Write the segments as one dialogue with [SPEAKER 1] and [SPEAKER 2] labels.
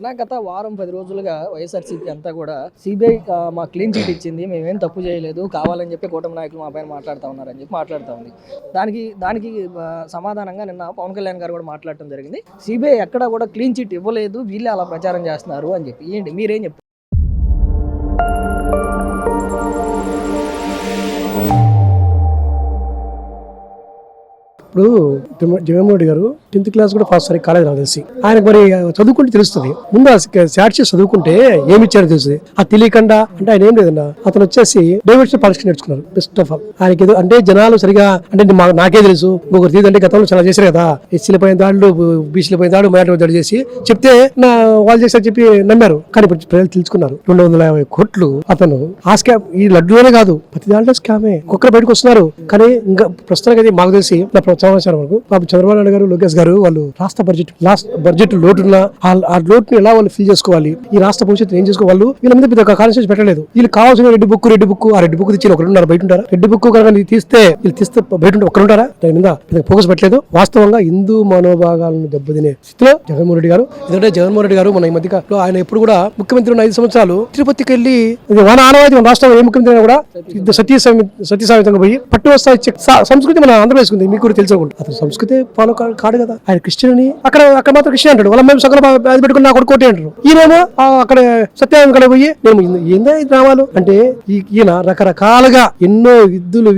[SPEAKER 1] గత వారం 10 రోజులుగా వైఎస్ఆర్సీపీ అంతా కూడా సిబిఐ మా క్లీన్ చిట్ ఇచ్చింది, మేమేం తప్పు చేయలేదు, కావాలని చెప్పి కూటమి నాయకులు మా పైన మాట్లాడుతూ ఉన్నారని చెప్పి మాట్లాడుతూ ఉంది. దానికి సమాధానంగా నిన్న పవన్ కళ్యాణ్ గారు కూడా మాట్లాడటం జరిగింది. సిబిఐ ఎక్కడా కూడా క్లీన్ చిట్ ఇవ్వలేదు, వీళ్ళే అలా ప్రచారం చేస్తున్నారు అని చెప్పి. ఏంటి మీరేం చెప్తారు?
[SPEAKER 2] ఇప్పుడు జగన్మోహన్ రెడ్డి గారు 10th క్లాస్ కూడా పాస్ అయ్యి కాలేజ్ నాకు తెలిసి ఆయనకు మరి చదువుకుంటే తెలుస్తుంది. ముందు శాట్స్ చదువుకుంటే ఏమి ఇచ్చారో తెలుస్తుంది. అది తెలియకుండా అంటే ఆయన ఏం లేదన్నా, అతను వచ్చేసి డైవర్స్ పాలిటిక్స్ నేర్చుకున్నారు. బెస్ట్ ఆఫ్ ఆల్ ఆయనకి ఏదో అంటే జనాలు సరిగా అంటే నాకే తెలుసు ఇంకొకరు తీదంటే గతంలో చాలా చేశారు కదా, ఎస్సీల పైన దాడులు, బీసీల పైన దాడు, మైనార్టీ దాడి చేసి చెప్తే వాళ్ళు చేశారు చెప్పి నమ్మారు. కానీ ఇప్పుడు ప్రజలు తెలుసుకున్నారు 250 కోట్లు అతను ఆ స్కామ్. ఈ లడ్డూనే కాదు ప్రతి దాంట్లో స్కామే. ఒక్కరు బయటకు వస్తున్నారు. కానీ ఇంకా ప్రస్తుతానికి అయితే మాకు తెలిసి సంవత్సరం వరకు బాబు చంద్రబాబు నాయుడు గారు, లోకేష్ గారు వాళ్ళు రాష్ట్ర బడ్జెట్ లోటున్న ఆ లోటుని ఎలా వాళ్ళు ఫిల్ చేసుకోవాలి, ఈ రాష్ట్ర భవిష్యత్తు ఏం చేసుకోవాలి, వీళ్ళ మీద పెద్ద కాన్సెప్ట్ పెట్టలేదు. వీళ్ళు కావాల్సిన రెడ్డి బుక్ ఆ రెడ్డి బుక్ తెచ్చి ఒకరున్నారు, బయట ఉంటారా? రెడ్డి బుక్ కనుక తీస్తే బయట ఒకరుంటారా? దాని మీద ఫోకస్ పెట్టలేదు. వాస్తవంగా హిందూ మనోభాగాలను దెబ్బతినే స్థితిలో జగన్మోహన్ రెడ్డి గారు. ఎందుకంటే జగన్మోహన్ రెడ్డి గారు మన ఈ మధ్య ఆయన ఎప్పుడు కూడా ముఖ్యమంత్రి ఉన్న 5 సంవత్సరాలు తిరుపతికి వెళ్లి ఆనవాయితీ మన రాష్ట్రంలో ఏ ముఖ్యమంత్రి అయినా కూడా సత్యసామితంగా పోయి పట్టు వస్తా సంస్కృతి మన ఆంధ్రప్రదేశ్ ఉంది. మీకు కూడా తెలుసు. అతను సంస్కృతి ఫాలో కాడు కదా. ఆయన క్రిస్టియన్ అని అక్కడ మాత్రం క్రిస్టియన్ అంటాడు. వాళ్ళ మేము సగం అది పెట్టుకుని నాకు కోటి అంటారు. ఈయనేమో అక్కడ సత్యాగ్రహం కడ పోయి నేను ఏందా ఇది రావాలి అంటే ఈయన రకరకాలుగా ఎన్నో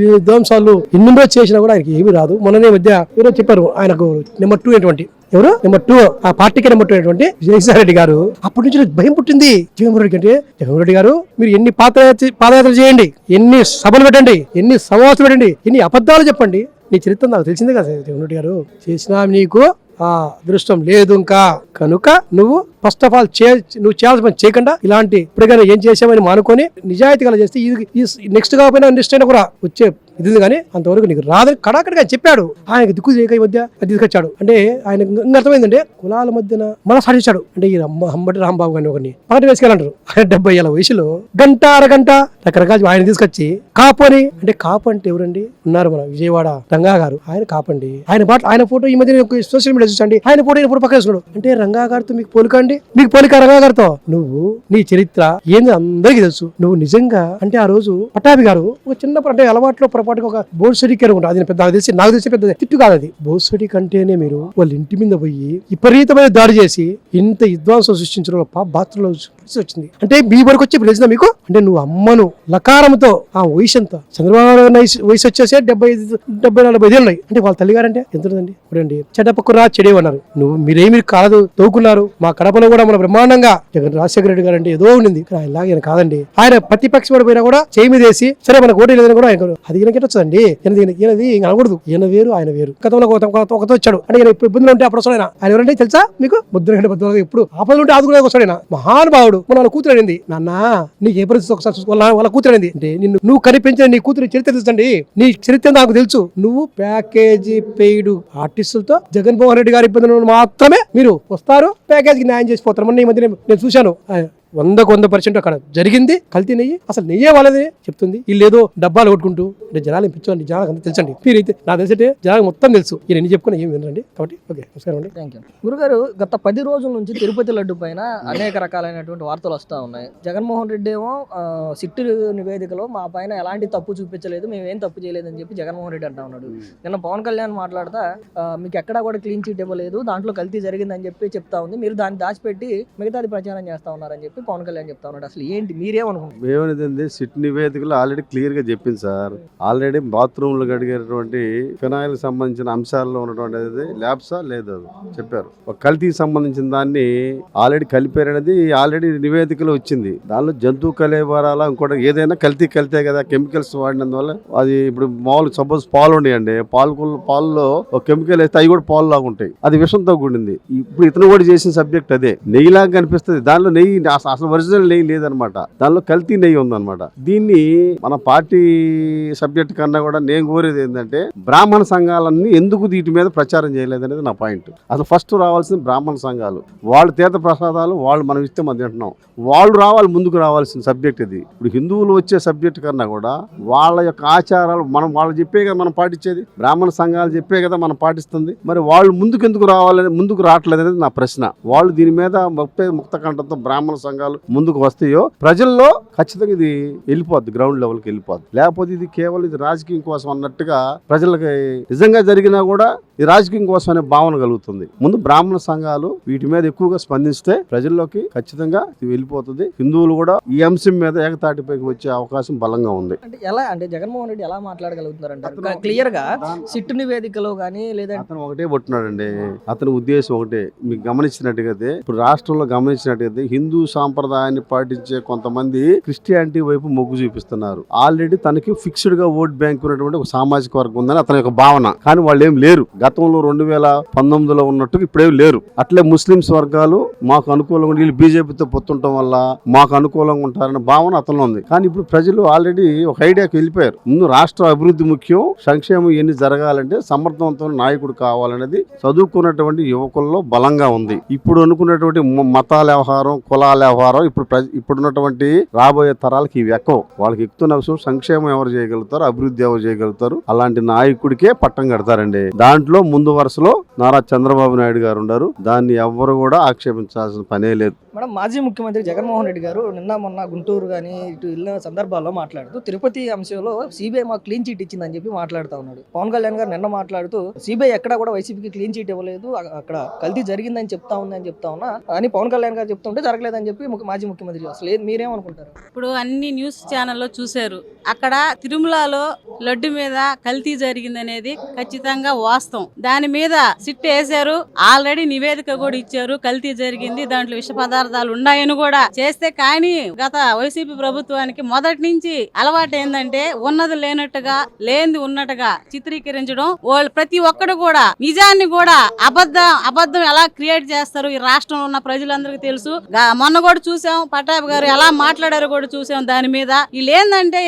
[SPEAKER 2] విధ్వంసాలు ఎన్నో చేసినా కూడా ఆయనకి ఏమీ రాదు. మొన్ననే మధ్య ఎవరో చెప్పారు ఆయనకు నెంబర్ 2 ఏంటంటే నెంబర్ 2 ఆ పార్టీకి నెంబర్ 2 అయినటువంటి విజయసాయి రెడ్డి గారు. అప్పటి నుంచి భయం పుట్టింది జగన్మోహన్ రెడ్డి అంటే, జగన్మోహన్ రెడ్డి గారు మీరు ఎన్ని పాదయాత్రలు చేయండి, ఎన్ని సభలు పెట్టండి, ఎన్ని సమావేశాలు పెట్టండి, ఎన్ని అబద్ధాలు చెప్పండి, నీ చరిత్ర నాకు తెలిసిందే కదా జగన్మోహన్ రెడ్డి గారు. చేసినా నీకు ఆ అదృష్టం లేదు ఇంకా, కనుక నువ్వు ఫస్ట్ ఆఫ్ ఆల్ నువ్వు చేయాల్సిన పని చేయకుండా ఇలాంటి ఇప్పటికైనా ఏం చేసామని మానుకొని నిజాయితీగా చేస్తే నెక్స్ట్ కాకపోయినా నెక్స్ట్ అయినా కూడా వచ్చే ఇది కానీ అంతవరకు నీకు రాదని కడాకడిగా చెప్పాడు. ఆయనకు దిక్కు చేయక ఈ మధ్య తీసుకొచ్చాడు. అంటే ఆయన ఇంకా అర్థమైందంటే కులాల మధ్యన మన సాధించాడు. అంటే ఈ అంబటి రాంబాబు గారిని ఒకరిని పక్కన వేసుకెళ్ళంటారు. ఆయన 70 ఏళ్ల వయసులో గంట అరగంట రకరకాల ఆయన తీసుకొచ్చి కాపు అని అంటే, కాపు అంటే ఎవరండి ఉన్నారు మన విజయవాడ రంగా గారు, ఆయన కాపండి. ఆయన ఫోటో ఈ మధ్య సోషల్ మీడియా చూసండి, ఆయన ఫోటో పక్కన వేసుకున్నాడు. అంటే రంగా గారితో మీకు పోలికండి, మీకు పోలిక రంగా గారితో. నువ్వు నీ చరిత్ర ఏంది అందరికీ తెలుసు. నువ్వు నిజంగా అంటే ఆ రోజు పట్టాభి గారు ఒక చిన్నప్పుడు అంటే అలవాట్లో పొరపాటుగా ఒక బోర్సడికి అనుకుంటా, అది నాకు తెలిసి పెద్ద తిట్టు కాదు అది. బోర్సడి కంటేనే మీరు వాళ్ళ ఇంటి మీద పోయి విపరీతమైన దాడి చేసి ఇంత విధ్వంసం సృష్టించడం బాత్రూంలో వచ్చింది. అంటే మీ వరకు వచ్చి తెలిసిన మీకు అంటే నువ్వు అమ్మను లకారంతో ఆ వయసు ఎంత చంద్రబాబు వయసు వచ్చేసి 70-45 ఉన్నాయి. అంటే వాళ్ళ తల్లిగారంటే ఎంత ఉందండి? ఇప్పుడండి చెడ్డపక్కురా చెడేవన్నారు. మీరేమి కాదు తోకున్నారు. మా కడపలో కూడా మన బ్రహ్మాండంగా రాజశేఖర రెడ్డి గారు అంటే ఏదో ఉండింది. ఆయనలాగా ఈయన కాదండి. ఆయన ప్రతిపక్ష పడిపోయినా కూడా చేయి మీద వేసి సరే మనకు ఓటీ లేదని కూడా ఆయన అది ఈయనకెట్టొచ్చండి. ఈయనది అనకూడదు. ఈయన వేరు ఆయన వేరు. గతంలో ఒకతో వచ్చాడు అంటే ఈయన ఇప్పుడు ఇబ్బందులు ఉంటే అప్పుడు వస్తాడు. ఆయన ఎవరంటే తెలుసా మీకు? ముద్రగడ్డ బద్దులుగా ఇప్పుడు ఆపదలు ఉంటే ఆదుకునే వస్తాడు. ఆయన మహానుభావుడు. వాళ్ళ కూతురు అడింది, నాన్న నీకు ఏ పరిస్థితి ఒకసారి వాళ్ళ కూతురు అడింది అంటే నువ్వు కనిపించిన నీ కూతురు చరిత్ర తెలుసండి. నీ చరిత్ర నాకు తెలుసు. నువ్వు ప్యాకేజీ పెయిడ్ ఆర్టిస్టులతో జగన్మోహన్ రెడ్డి గారి ఇబ్బందులు మాత్రమే మీరు వస్తారు, ప్యాకేజీకి న్యాయం చేసిపోతారు. మొన్న ఈ మధ్య నేను చూశాను 100% అక్కడ జరిగింది. కల్తీ నెయ్యి అసలు నెయ్యే వాళ్ళదే చెప్తుంది. వీళ్ళు ఏదో డబ్బాలు కొట్టుకుంటూ అంటే జనాలు ఇప్పించండి. జనాలకు అంతా తెలుసండి. మీరైతే నాకు తెలిసే జనాలకు మొత్తం తెలుసు. ఈయన ఎన్ని చెప్పుకున్నా ఏం వినండి. కాబట్టి ఓకే, నమస్కారం అండి.
[SPEAKER 1] Thank you. గురుగారు, గత 10 రోజుల నుంచి తిరుపతి లడ్డు పైన అనేక రకాలైనటువంటి వార్తలు వస్తూ ఉన్నాయి. జగన్మోహన్ రెడ్డి ఏమో సిట్టు నివేదికలో మా పైన ఎలాంటి తప్పు చూపించలేదు, మేమేం తప్పు చేయలేదని చెప్పి జగన్మోహన్ రెడ్డి అంటా ఉన్నాడు. నిన్న పవన్ కళ్యాణ్ మాట్లాడుతా మీకు ఎక్కడా కూడా క్లీన్ చిట్ ఇవ్వలేదు, దాంట్లో కల్తీ జరిగిందని చెప్పి చెప్తా ఉంది. మీరు దాన్ని దాచిపెట్టి మిగతాది ప్రచారం చేస్తా ఉన్నారని చెప్పి పవన్ కళ్యాణ్ చెప్తా ఉన్నాడు. అసలు ఏంటి మీరేమనుకుంటున్నారు?
[SPEAKER 3] ఏమనేది సిట్ నివేదికలో ఆల్రెడీ క్లియర్ గా చెప్పింది సార్. ఆల్రెడీ బాత్రూమ్లు కడిగేటువంటి ఫినాయిల్ సంబంధించిన అంశాల్లో ఉన్నటువంటి ల్యాబ్సా లేదు చెప్పారు. ఒక కల్తీకి సంబంధించిన దాన్ని ఆల్రెడీ కలిపారనేది ఆల్రెడీ నివేదికలో వచ్చింది. దానిలో జంతువు కలేబరాల ఇంకోటి ఏదైనా కల్తే కదా, కెమికల్స్ వాడినందువల్ల. అది ఇప్పుడు మామూలు సపోజ్ పాలు ఉన్నాయండి, పాలలో ఒక కెమికల్ వేస్తే అవి కూడా పాలు లాగా ఉంటాయి. అది విషంతో కూడింది. ఇప్పుడు ఇతను కూడా చేసిన సబ్జెక్ట్ అదే. నెయ్యిలాగా కనిపిస్తుంది. దానిలో నెయ్యి అసలు ఒరిజినల్ నెయ్యి లేదనమాట, దానిలో కల్తీ నెయ్యి ఉందన్నమాట. దీన్ని మన పార్టీ సబ్జెక్ట్ కన్నా కూడా నేను కోరేది ఏంటంటే బ్రాహ్మణ సంఘాలన్నీ ఎందుకు వీటి మీద ప్రచారం చేయలేదనేది నా పాయింట్. అసలు ఫస్ట్ రావాల్సిన బ్రాహ్మణ సంఘాలు, వాళ్ళు తీర్థ ప్రసాదాలు వాళ్ళు మనం ఇస్తే మనం తింటున్నాం, వాళ్ళు రావాలి, ముందుకు రావాల్సిన సబ్జెక్ట్ ఇది. ఇప్పుడు హిందువులు వచ్చే సబ్జెక్ట్ కన్నా కూడా వాళ్ళ యొక్క ఆచారాలు వాళ్ళు చెప్పే కదా మనం పాటించేది, బ్రాహ్మణ సంఘాలు చెప్పే కదా మనం పాటిస్తుంది. మరి వాళ్ళు ముందుకు ఎందుకు రావాలని, ముందుకు రావట్లేదు అనేది నా ప్రశ్న. వాళ్ళు దీని మీద ముక్త కంఠంతో బ్రాహ్మణ సంఘాలు ముందుకు వస్తాయో ప్రజల్లో ఖచ్చితంగా ఇది వెళ్ళిపోద్ది, గ్రౌండ్ లెవెల్కి వెళ్ళిపోద్ది. లేకపోతే ఇది కేవలం ఇది రాజకీయం కోసం అన్నట్టుగా ప్రజలకి నిజంగా జరిగినా కూడా ఈ రాజకీయం కోసం అనే భావన కలుగుతుంది. ముందు బ్రాహ్మణ సంఘాలు వీటి మీద ఎక్కువగా స్పందిస్తే ప్రజల్లోకి ఖచ్చితంగా ఇది వెళ్ళిపోతుంది. హిందువులు కూడా ఈ అంశం మీద ఏకతాటిపైకి వచ్చే అవకాశం బలంగా ఉంది.
[SPEAKER 1] అంటే ఎలా, అంటే జగన్మోహన్ రెడ్డి ఎలా మాట్లాడగలుగుతున్నారంటే క్లియర్ గా సిట్టు నివేదికలో కానీ లేదంటే
[SPEAKER 3] అతను ఒకటే పట్టున్నాడండి, అతని ఉద్దేశం ఒకటే. మీకు గమనించినట్టుగా ఇప్పుడు రాష్ట్రంలో గమనించినట్టుగా హిందూ సాంప్రదాయాన్ని పాటించే కొంతమంది క్రిస్టియానిటీ వైపు మొగ్గు చూపిస్తున్నారు. ఆల్రెడీ తనకి ఫిక్స్డ్ గా ఓట్ బ్యాంక్ ఉన్నటువంటి ఒక సామాజిక వర్గం ఉందని అతని యొక్క భావన. కానీ వాళ్ళు ఏం లేరు, గతంలో 2019లో ఉన్నట్టు ఇప్పుడేం లేరు. అట్లే ముస్లింస్ వర్గాలు మాకు అనుకూలంగా, వీళ్ళు బీజేపీతో పొత్తుండటం వల్ల మాకు అనుకూలంగా ఉంటారనే భావన అతనిలో ఉంది. కానీ ఇప్పుడు ప్రజలు ఆల్రెడీ ఒక ఐడియాకి వెళ్ళిపోయారు. ముందు రాష్ట్ర అభివృద్ధి ముఖ్యం, సంక్షేమం ఎన్ని జరగాలంటే సమర్థవంతమైన నాయకుడు కావాలనేది చదువుకున్నటువంటి యువకుల్లో బలంగా ఉంది. ఇప్పుడు అనుకున్నటువంటి మతాల వ్యవహారం, కులాల వ్యవహారం ఇప్పుడున్నటువంటి రాబోయే తరాలకి ఇవి ఎక్కువ. వాళ్ళకి ఎక్కుతున్న విషయం సంక్షేమం ఎవరు చేయగలుగుతారు, అభివృద్ధి ఎవరు చేయగలుగుతారు, అలాంటి నాయకుడికే పట్టం కడతారండి. దాంట్లో ముందు వరుసలో నారా చంద్రబాబు నాయుడు గారు ఉన్నారు. దాన్ని ఎవ్వరు కూడా ఆక్షేపించాల్సిన పనే లేదు.
[SPEAKER 1] మేడం, మాజీ ముఖ్యమంత్రి జగన్మోహన్ రెడ్డి గారు నిన్న మొన్న గుంటూరు కానీ ఇటు వెళ్ళిన సందర్భాల్లో మాట్లాడుతూ తిరుపతి అంశంలో సిబిఐ మాకు క్లీన్ చీట్ ఇచ్చిందని చెప్పి మాట్లాడుతూ ఉన్నాడు. పవన్ కళ్యాణ్ గారు నిన్న మాట్లాడుతూ సిబిఐ ఎక్కడా కూడా వైసీపీకి క్లీన్ చీట్ ఇవ్వలేదు, అక్కడ కల్తీ జరిగిందని చెప్తా ఉందని చెప్తా ఉన్నా అని పవన్ కళ్యాణ్ గారు చెప్తుంటే జరగలేదని చెప్పి మాజీ ముఖ్యమంత్రి. అసలు మీరేమనుకుంటారు?
[SPEAKER 4] ఇప్పుడు అన్ని న్యూస్ ఛానల్లో చూశారు, అక్కడ తిరుమలలో లడ్డు మీద కల్తీ జరిగిందనేది ఖచ్చితంగా వాస్తవం. దాని మీద సిట్ వేశారు, ఆల్రెడీ నివేదిక కూడా ఇచ్చారు, కల్తీ జరిగింది, దాంట్లో విష పదార్థాలు ఉన్నాయని కూడా చేస్తే. కానీ గత వైసీపీ ప్రభుత్వానికి మొదటి నుంచి అలవాటు ఏంటంటే ఉన్నది లేనట్టుగా, లేనిది ఉన్నట్టుగా చిత్రీకరించడం. వాళ్ళు ప్రతి ఒక్కడు కూడా నిజాన్ని కూడా అబద్ధం ఎలా క్రియేట్ చేస్తారు ఈ రాష్ట్రంలో ఉన్న ప్రజలందరికీ తెలుసు. మొన్న కూడా చూసాం, పట్టాభి గారు ఎలా మాట్లాడారో కూడా చూసాం. దాని మీద వీళ్ళు ఏంటంటే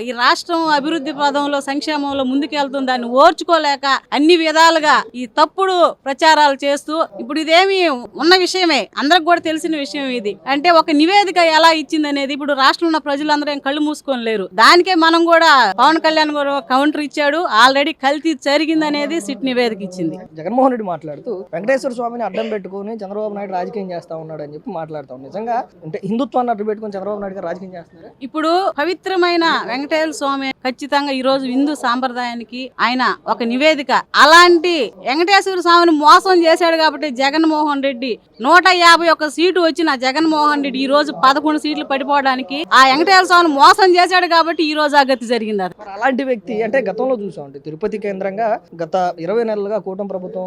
[SPEAKER 4] ఈ రాష్ట్రం అభివృద్ధి పదంలో, సంక్షేమంలో ముందుకెళ్తుంది, దాన్ని ఓర్చుకోలేక అన్ని విధాలుగా ఈ తప్పుడు ప్రచారాలు చేస్తూ, ఇప్పుడు ఇదేమి ఉన్న విషయమే, అందరికి కూడా తెలిసిన విషయం ఇది. అంటే ఒక నివేదిక ఎలా ఇచ్చింది అనేది ఇప్పుడు రాష్ట్రంలో ఉన్న ప్రజలందరూ ఏం కళ్ళు మూసుకొని లేరు. దానికే మనం కూడా పవన్ కళ్యాణ్ గారు కౌంటర్ ఇచ్చాడు, ఆల్రెడీ కల్తీ జరిగింది అనేది సిట్ నివేదిక ఇచ్చింది.
[SPEAKER 1] జగన్మోహన్ రెడ్డి మాట్లాడుతూ వెంకటేశ్వర స్వామిని అడ్డం పెట్టుకుని చంద్రబాబు నాయుడు రాజకీయం చేస్తా ఉన్నాడు అని చెప్పి మాట్లాడతాం. నిజంగా అంటే హిందుత్వాన్ని అడ్డు పెట్టుకుని చంద్రబాబు నాయుడు గారు రాజకీయం చేస్తున్నారు.
[SPEAKER 4] ఇప్పుడు పవిత్రమైన వెంకటేశ్వర స్వామి ఖచ్చితంగా ఈ రోజు హిందూ సాంప్రదాయానికి ఆయన ఒక నివేదిక. అలాంటి వెంకటేశ్వర స్వామిని మోసం చేశాడు కాబట్టి జగన్మోహన్ రెడ్డి 151 సీటు వచ్చిన జగన్మోహన్ రెడ్డి ఈ రోజు 11 సీట్లు పడిపోవడానికి ఆ వెంకటేశ్వర స్వామిని మోసం చేశాడు కాబట్టి ఈ రోజు ఆ గతి జరిగింది.
[SPEAKER 1] అలాంటి వ్యక్తి అంటే గతంలో చూసాం, అంటే తిరుపతి కేంద్రంగా గత 20 నెలలుగా కూటమి ప్రభుత్వం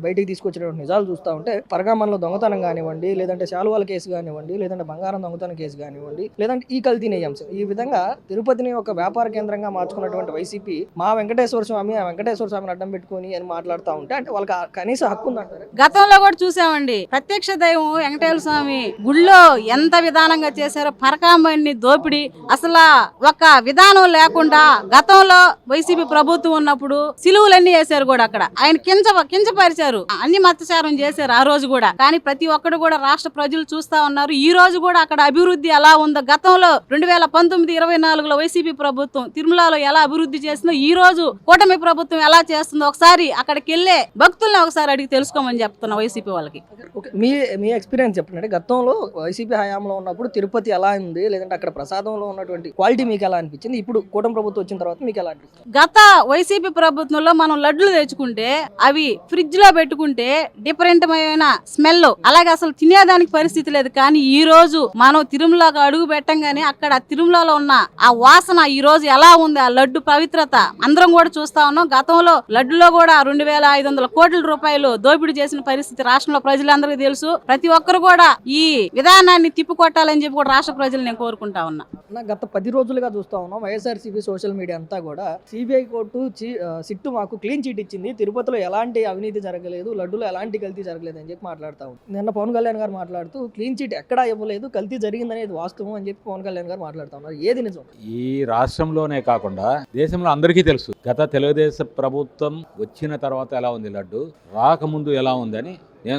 [SPEAKER 1] బయటికి తీసుకొచ్చినటువంటి నిజాలు చూస్తూ ఉంటే పరగామన్లో దొంగతనం కానివ్వండి, లేదంటే శాలువాల కేసు కానివ్వండి, లేదంటే బంగారం దొంగతనం కేసు కానివ్వండి, లేదంటే ఈ కల్తీ నెయ్యి అంశం, ఈ విధంగా తిరుపతిని ఒక వ్యాపార కేంద్రంగా మార్చుకున్నటువంటి వైసీపీ మా వెంకటేశ్వర స్వామి, ఆ వెంకటేశ్వర స్వామిని అడ్డం పెట్టుకుని అని మాట్లాడుతూ ఉంటే అంటే వాళ్ళకి కనీస హక్కు ఉందంటారు.
[SPEAKER 4] గతంలో కూడా చూసామండి, ప్రత్యక్ష దైవం వెంకటేశ్వర స్వామి గుళ్ళో ఎంత విధానంగా చేశారో, పరకాంబడిని దోపిడీ, అసలు ఒక విధానం లేకుండా గతంలో వైసీపీ ప్రభుత్వం ఉన్నప్పుడు సిలువులన్నీ వేశారు కూడా. అక్కడ ఆయన కించపరిచారు, అన్ని మత్స్యచారం చేశారు ఆ రోజు కూడా. కానీ ప్రతి ఒక్కరు కూడా రాష్ట్ర ప్రజలు చూస్తా ఉన్నారు. ఈ రోజు కూడా అక్కడ అభివృద్ధి ఎలా ఉందో, గతంలో 2019-24లో వైసీపీ ప్రభుత్వం తిరుమలలో ఎలా అభివృద్ధి చేసిందో, ఈ రోజు కూటమి ప్రభుత్వం ఎలా చేస్తుందో ఒకసారి అక్కడికి వెళ్ళే భక్తుల్ని ఒకసారి అడిగి తెలుసుకోమని చెప్తున్నా వైసీపీ వాళ్ళకి.
[SPEAKER 1] మీ ఎక్స్పీరియన్స్ చెప్పండి. గతంలో వైసీపీ హయాంలో ఉన్నప్పుడు తిరుపతి ఎలా ఉంది, లేదంటే అక్కడ ప్రసాదంలో ఉన్నటువంటి క్వాలిటీ మీకు ఎలా అనిపించింది? ఇప్పుడు కూటమి ప్రభుత్వం వచ్చిన తర్వాత మీకు ఎలా అనిపిస్తుంది?
[SPEAKER 4] గత వైసీపీ ప్రభుత్వంలో మనం లడ్లు తెచ్చుకుంటే అవి ఫ్రిడ్జ్ లో పెట్టుకుంటే డిఫరెంట్ అయిన స్మెల్, అలాగే అసలు తినేదానికి పరిస్థితి లేదు. కానీ ఈ రోజు మనం తిరుమలకు అడుగు పెట్టంగానే అక్కడ తిరుమలలో ఉన్న ఆ వాసన ఈ రోజు ఎలా ఉంది, ఆ లడ్డు పవిత్రత అందరం కూడా చూస్తా ఉన్నాం. గతంలో లడ్డులో కూడా 2500 కోట్ల రూపాయలు దోపిడీ చేసిన పరిస్థితి రాష్ట్రంలో ప్రజలందరికీ తెలుసు. ప్రతి ఒక్కరు కూడా ఈ విధానాన్ని తిప్పికొట్టాలని చెప్పి కూడా రాష్ట్ర ప్రజలు నేను కోరుకుంటా ఉన్నా.
[SPEAKER 1] గత 10 రోజులుగా చూస్తా ఉన్నాం వైఎస్ఆర్సీపీ సోషల్ మీడియా అంతా కూడా సిబిఐ కోర్టు సిట్టు మాకు క్లీన్ చిట్ ఇచ్చింది, తిరుపతిలో ఎలాంటి అవినీతి జరగలేదు, లడ్డులో ఎలాంటి కల్తీ జరగలేదు అని చెప్పి మాట్లాడుతూ ఉంది. నిన్న పవన్ కళ్యాణ్ గారు మాట్లాడుతూ క్లీన్ చిట్ ఎక్కడా ఇవ్వలేదు, కల్తీ జరిగిందనేది వాస్తవం అని చెప్పి పవన్ కళ్యాణ్ గారు మాట్లాడుతూ ఉన్నారు. ఏది నిజం?
[SPEAKER 5] ఈ రాష్ట్రంలోనే కాకుండా దేశంలో అందరికీ తెలుసు గత తెలుగుదేశం ప్రభుత్వం వచ్చిన తర్వాత ఎలా ఉంది లడ్డు, రాకముందు ఎలా ఉందని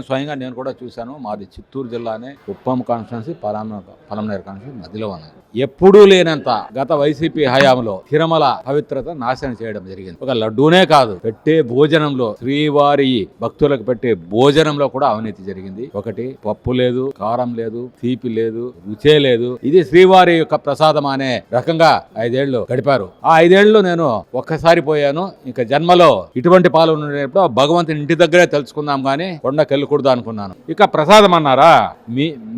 [SPEAKER 5] స్వయంగా నేను కూడా చూశాను. మాది చిత్తూరు జిల్లానే కుప్పం కాన్స్టిట్యున్సీ, పలమనేరు కాన్స్టిట్యున్సీ మధ్యలో ఉన్నాయి. ఎప్పుడూ లేనంత గత వైసీపీ హయాంలో తిరుమల పవిత్రత నాశనం చేయడం జరిగింది. ఒక లడ్డూనే కాదు, పెట్టే భోజనంలో, శ్రీవారి భక్తులకు పెట్టే భోజనంలో కూడా అవినీతి జరిగింది. ఒకటి పప్పు లేదు, కారం లేదు, తీపి లేదు, రుచే లేదు. ఇది శ్రీవారి యొక్క ప్రసాదం అనే రకంగా 5 ఏళ్లు గడిపారు. ఆ 5 ఏళ్లు నేను ఒక్కసారి పోయాను. ఇంకా జన్మలో ఇటువంటి పాల్గొనేటప్పుడు భగవంతుని ఇంటి దగ్గరే తెలుసుకుందాం కానీ కొండకెళ్ళకూడదు అనుకున్నాను. ఇక ప్రసాదం అన్నారా,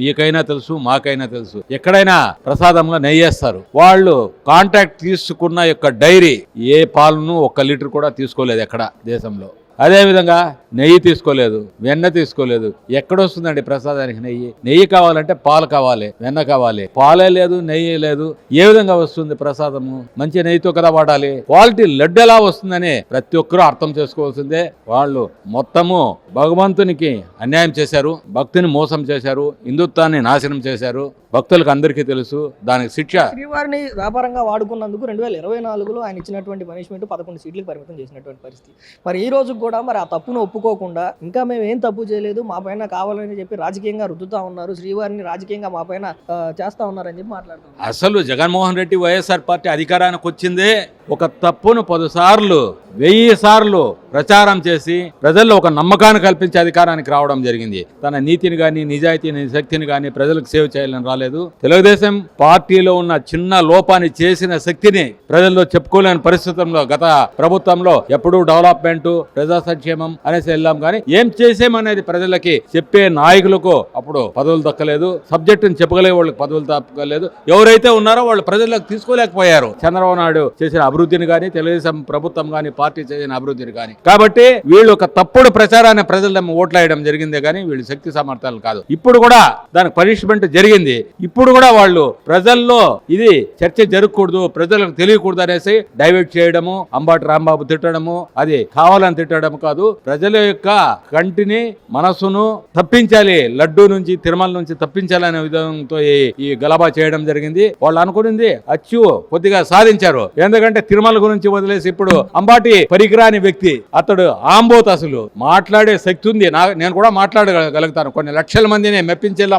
[SPEAKER 5] మీకైనా తెలుసు, మాకైనా తెలుసు. ఎక్కడైనా ప్రసాదంలో నెయ్యేస్తారు. వాళ్ళు కాంట్రాక్ట్ తీసుకున్న యొక్క డైరీ ఏ పాలను 1 లీటర్ కూడా తీసుకోలేదు ఎక్కడ దేశంలో. అదేవిధంగా నెయ్యి తీసుకోలేదు, వెన్న తీసుకోలేదు. ఎక్కడొస్తుందండి ప్రసాదానికి నెయ్యి? నెయ్యి కావాలంటే పాలు కావాలి, వెన్న కావాలి. పాలే లేదు, నెయ్యి లేదు. ఏ విధంగా వస్తుంది ప్రసాదము? మంచి నెయ్యితో కదా వాడాలి. క్వాలిటీ లడ్డు ఎలా వస్తుందని ప్రతి ఒక్కరూ అర్థం చేసుకోవాల్సిందే. వాళ్ళు మొత్తము భగవంతునికి అన్యాయం చేశారు, భక్తిని మోసం చేశారు, హిందుత్వాన్ని నాశనం చేశారు. భక్తులకు అందరికీ తెలుసు. దానికి శిక్ష.
[SPEAKER 1] శ్రీవారిని వ్యాపారంగా వాడుకున్నందుకు 2024లో ఆయన ఇచ్చినటువంటి పనిష్మెంట్ 11 సీట్లకు పరిమితం చేసినటువంటి పరిస్థితి. మరి ఈ రోజు కూడా మరి ఆ తప్పును ఒప్పుకోకుండా ఇంకా మేము ఏం తప్పు చేయలేదు, మా పైన కావాలని చెప్పి రాజకీయంగా రుద్దుతా ఉన్నారు, శ్రీవారిని రాజకీయంగా మా పైన చేస్తా ఉన్నారని చెప్పి మాట్లాడుతున్నారు.
[SPEAKER 5] అసలు జగన్మోహన్ రెడ్డి వైఎస్ఆర్ పార్టీ అధికారానికి వచ్చిందే ఒక తప్పును 10 సార్లు 1000 సార్లు ప్రచారం చేసి ప్రజల్లో ఒక నమ్మకాన్ని కల్పించి అధికారానికి రావడం జరిగింది. తన నీతిని గాని, నిజాయితీని, శక్తిని గాని ప్రజలకు సేవ చేయాలని రాలేదు. తెలుగుదేశం పార్టీలో ఉన్న చిన్న లోపాన్ని చేసిన శక్తిని ప్రజల్లో చెప్పుకోలేని పరిస్థితుల్లో గత ప్రభుత్వంలో ఎప్పుడూ డెవలప్మెంట్, ప్రజా సంక్షేమం అనేసి వెళ్ళాం కానీ ఏం చేసేమనేది ప్రజలకి చెప్పే నాయకులకు అప్పుడు పదవులు దక్కలేదు. సబ్జెక్టుని చెప్పగలిగే వాళ్ళకి పదవులు దక్కలేదు. ఎవరైతే ఉన్నారో వాళ్ళు ప్రజలకు తీసుకోలేకపోయారు. చంద్రబాబు నాయుడు చేసిన అభివృద్ధిని కానీ, తెలుగుదేశం ప్రభుత్వం కానీ, పార్టీ చేసిన అభివృద్ధిని కానీ. కాబట్టి వీళ్ళు ఒక తప్పుడు ప్రచారాన్ని ప్రజల ఓట్లేయడం జరిగిందే కానీ వీళ్ళు శక్తి సామర్థ్యాలు కాదు. ఇప్పుడు కూడా దానికి పనిష్మెంట్ జరిగింది. ఇప్పుడు కూడా వాళ్ళు ప్రజల్లో ఇది చర్చ జరగకూడదు, ప్రజలకు తెలియకూడదు అనేసి డైవర్ట్ చేయడము, అంబాటి రాంబాబు తిట్టడము, అది కావాలని తిట్టడం కాదు. ప్రజల యొక్క కంటిని, మనసును తప్పించాలి, లడ్డూ నుంచి, తిరుమల నుంచి తప్పించాలనే విధంతో ఈ గలబా చేయడం జరిగింది. వాళ్ళు అనుకునింది అచ్చు కొద్దిగా సాధించారు. ఎందుకంటే తిరుమల గురించి వదిలేసి ఇప్పుడు అంబాటి పరికరాని వ్యక్తి, అతడు ఆంబోత్, అసలు మాట్లాడే శక్తి ఉంది. నేను కూడా మాట్లాడగలుగుతాను, కొన్ని లక్షల మందిని మెప్పించేలా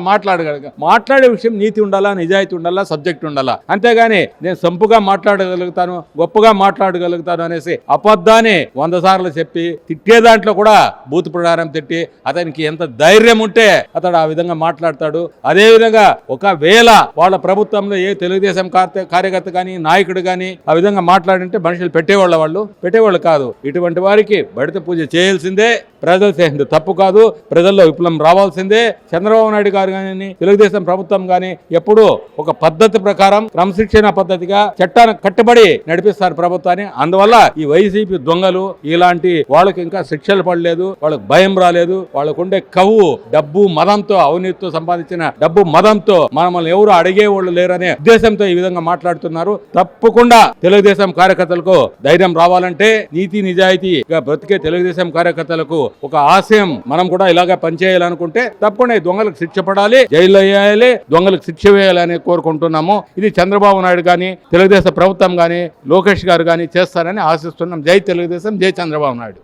[SPEAKER 5] మాట్లాడే విషయం నీతి ఉండాలా, నిజాయితీ ఉండాలా, సబ్జెక్ట్ ఉండాలా. అంతేగాని నేను సంపుగా మాట్లాడగలుగుతాను, గొప్పగా మాట్లాడగలుగుతాను అనేసి అబద్ధాన్ని 100 సార్లు చెప్పి తిట్టే దాంట్లో కూడా బూతు ప్రచారం తిట్టి అతనికి ఎంత ధైర్యం ఉంటే అతడు ఆ విధంగా మాట్లాడతాడు. అదే విధంగా ఒకవేళ వాళ్ళ ప్రభుత్వంలో ఏ తెలుగుదేశం కార్యకర్త కానీ, నాయకుడు కానీ ఆ విధంగా మాట్లాడింటే మనుషులు పెట్టేవాళ్ళు కాదు. ఇటువంటి వారికి బడిత పూజ చేయాల్సిందే. ప్రజలు చేసింది తప్పు కాదు. ప్రజల్లో విప్లవం రావాల్సిందే. చంద్రబాబు నాయుడు గారు కానీ, తెలుగుదేశం ప్రభుత్వం కానీ ఎప్పుడూ ఒక పద్ధతి ప్రకారం, క్రమశిక్షణ పద్ధతిగా చట్టానికి కట్టుబడి నడిపిస్తారు ప్రభుత్వాన్ని. అందువల్ల ఈ వైసీపీ దొంగలు ఇలాంటి వాళ్ళకి ఇంకా శిక్షలు పడలేదు, వాళ్ళకి భయం రాలేదు. వాళ్ళకుండే కవ్వు, డబ్బు మదంతో, అవినీతితో సంపాదించిన డబ్బు మదంతో మనల్ని ఎవరు అడిగేవాళ్ళు లేరనే ఉద్దేశంతో ఈ విధంగా మాట్లాడుతున్నారు. తప్పకుండా తెలుగుదేశం కార్యకర్తలకు ధైర్యం రావాలంటే, నీతి నిజాయితీగా బ్రతికే తెలుగుదేశం కార్యకర్తలకు ఒక ఆశయం మనం కూడా ఇలాగా పనిచేయాలనుకుంటే తప్పకుండా దొంగలకు శిక్ష పడాలి, జైల్లో వేయాలి, దొంగలకు శిక్ష వేయాలని కోరుకుంటున్నాము. ఇది చంద్రబాబు నాయుడు కానీ, తెలుగుదేశం ప్రభుత్వం కానీ, లోకేష్ గారు కానీ చేస్తారని ఆశిస్తున్నాం. జై తెలుగుదేశం, జై చంద్రబాబు నాయుడు.